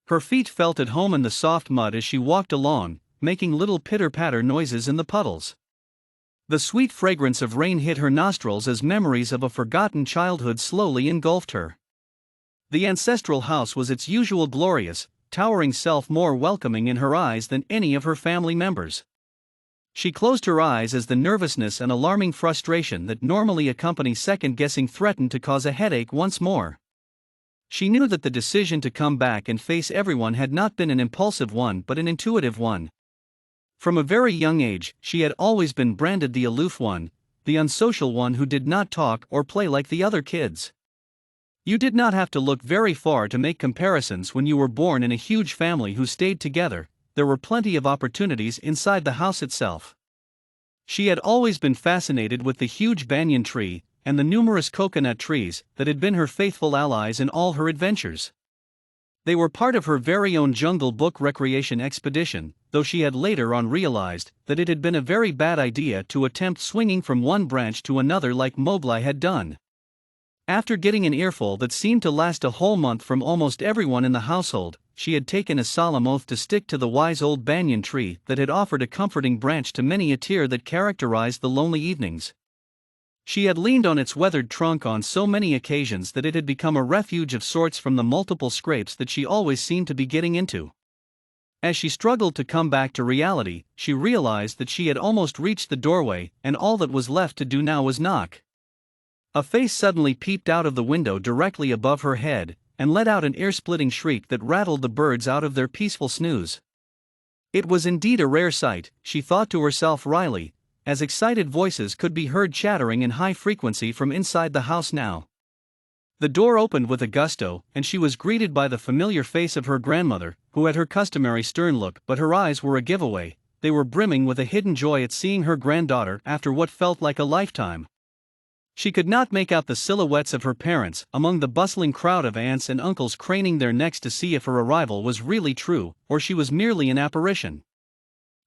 Her feet felt at home in the soft mud as she walked along, making little pitter-patter noises in the puddles. The sweet fragrance of rain hit her nostrils as memories of a forgotten childhood slowly engulfed her. The ancestral house was its usual glorious, towering self more welcoming in her eyes than any of her family members. She closed her eyes as the nervousness and alarming frustration that normally accompany second-guessing threatened to cause a headache once more. She knew that the decision to come back and face everyone had not been an impulsive one but an intuitive one. From a very young age, she had always been branded the aloof one, the unsocial one who did not talk or play like the other kids. You did not have to look very far to make comparisons when you were born in a huge family who stayed together. There were plenty of opportunities inside the house itself. She had always been fascinated with the huge banyan tree and the numerous coconut trees that had been her faithful allies in all her adventures. They were part of her very own Jungle Book recreation expedition, though she had later on realized that it had been a very bad idea to attempt swinging from one branch to another like Mowgli had done. After getting an earful that seemed to last a whole month from almost everyone in the household, she had taken a solemn oath to stick to the wise old banyan tree that had offered a comforting branch to many a tear that characterized the lonely evenings. She had leaned on its weathered trunk on so many occasions that it had become a refuge of sorts from the multiple scrapes that she always seemed to be getting into. As she struggled to come back to reality, she realized that she had almost reached the doorway, and all that was left to do now was knock. A face suddenly peeped out of the window directly above her head, and let out an ear-splitting shriek that rattled the birds out of their peaceful snooze. It was indeed a rare sight, she thought to herself wryly, as excited voices could be heard chattering in high frequency from inside the house now. The door opened with a gusto, and she was greeted by the familiar face of her grandmother, who had her customary stern look, but her eyes were a giveaway. They were brimming with a hidden joy at seeing her granddaughter after what felt like a lifetime. She could not make out the silhouettes of her parents among the bustling crowd of aunts and uncles craning their necks to see if her arrival was really true, or she was merely an apparition.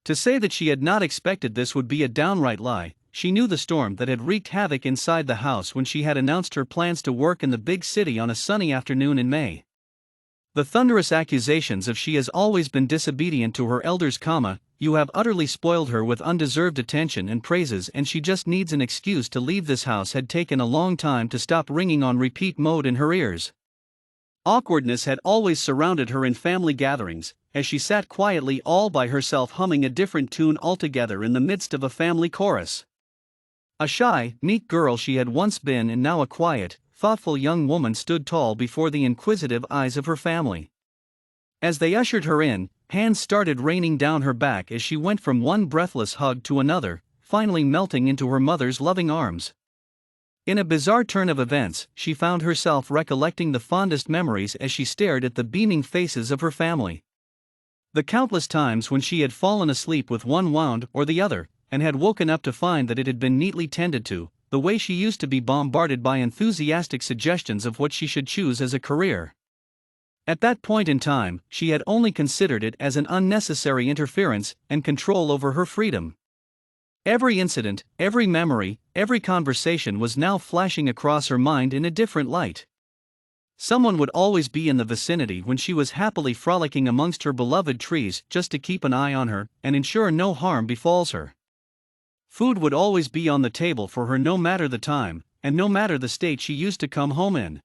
To say that she had not expected this would be a downright lie. She knew the storm that had wreaked havoc inside the house when she had announced her plans to work in the big city on a sunny afternoon in May. The thunderous accusations of she has always been disobedient to her elders, you have utterly spoiled her with undeserved attention and praises, and she just needs an excuse to leave this house had taken a long time to stop ringing on repeat mode in her ears. Awkwardness had always surrounded her in family gatherings, as she sat quietly all by herself humming a different tune altogether in the midst of a family chorus. A shy, meek girl she had once been, and now a quiet, thoughtful young woman stood tall before the inquisitive eyes of her family. As they ushered her in, hands started raining down her back as she went from one breathless hug to another, finally melting into her mother's loving arms. In a bizarre turn of events, she found herself recollecting the fondest memories as she stared at the beaming faces of her family. The countless times when she had fallen asleep with one wound or the other, and had woken up to find that it had been neatly tended to, the way she used to be bombarded by enthusiastic suggestions of what she should choose as a career. At that point in time, she had only considered it as an unnecessary interference and control over her freedom. Every incident, every memory, every conversation was now flashing across her mind in a different light. Someone would always be in the vicinity when she was happily frolicking amongst her beloved trees just to keep an eye on her and ensure no harm befalls her. Food would always be on the table for her no matter the time, and no matter the state she used to come home in.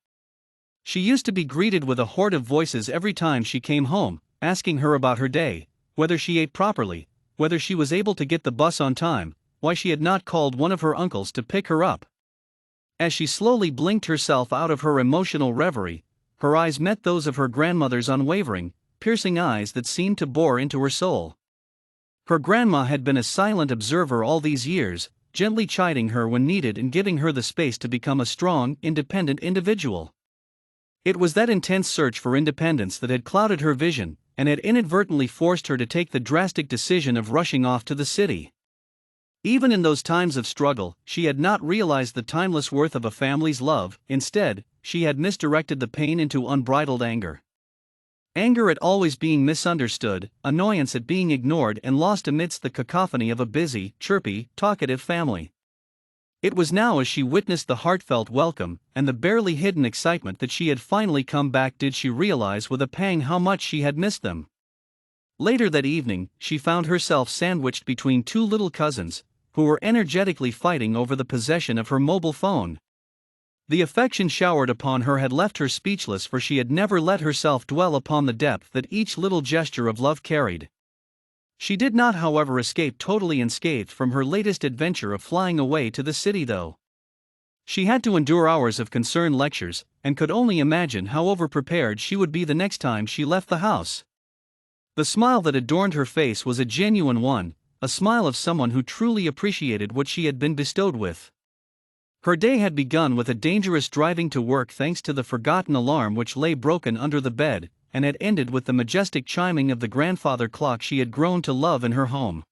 She used to be greeted with a horde of voices every time she came home, asking her about her day, whether she ate properly, whether she was able to get the bus on time, why she had not called one of her uncles to pick her up. As she slowly blinked herself out of her emotional reverie, her eyes met those of her grandmother's unwavering, piercing eyes that seemed to bore into her soul. Her grandma had been a silent observer all these years, gently chiding her when needed and giving her the space to become a strong, independent individual. It was that intense search for independence that had clouded her vision, and had inadvertently forced her to take the drastic decision of rushing off to the city. Even in those times of struggle, she had not realized the timeless worth of a family's love. Instead, she had misdirected the pain into unbridled anger. Anger at always being misunderstood, annoyance at being ignored and lost amidst the cacophony of a busy, chirpy, talkative family. It was now as she witnessed the heartfelt welcome and the barely hidden excitement that she had finally come back did she realize with a pang how much she had missed them. Later that evening, she found herself sandwiched between two little cousins, who were energetically fighting over the possession of her mobile phone. The affection showered upon her had left her speechless, for she had never let herself dwell upon the depth that each little gesture of love carried. She did not, however, escape totally unscathed from her latest adventure of flying away to the city, though. She had to endure hours of concerned lectures, and could only imagine how overprepared she would be the next time she left the house. The smile that adorned her face was a genuine one, a smile of someone who truly appreciated what she had been bestowed with. Her day had begun with a dangerous driving to work thanks to the forgotten alarm which lay broken under the bed, and had ended with the majestic chiming of the grandfather clock she had grown to love in her home.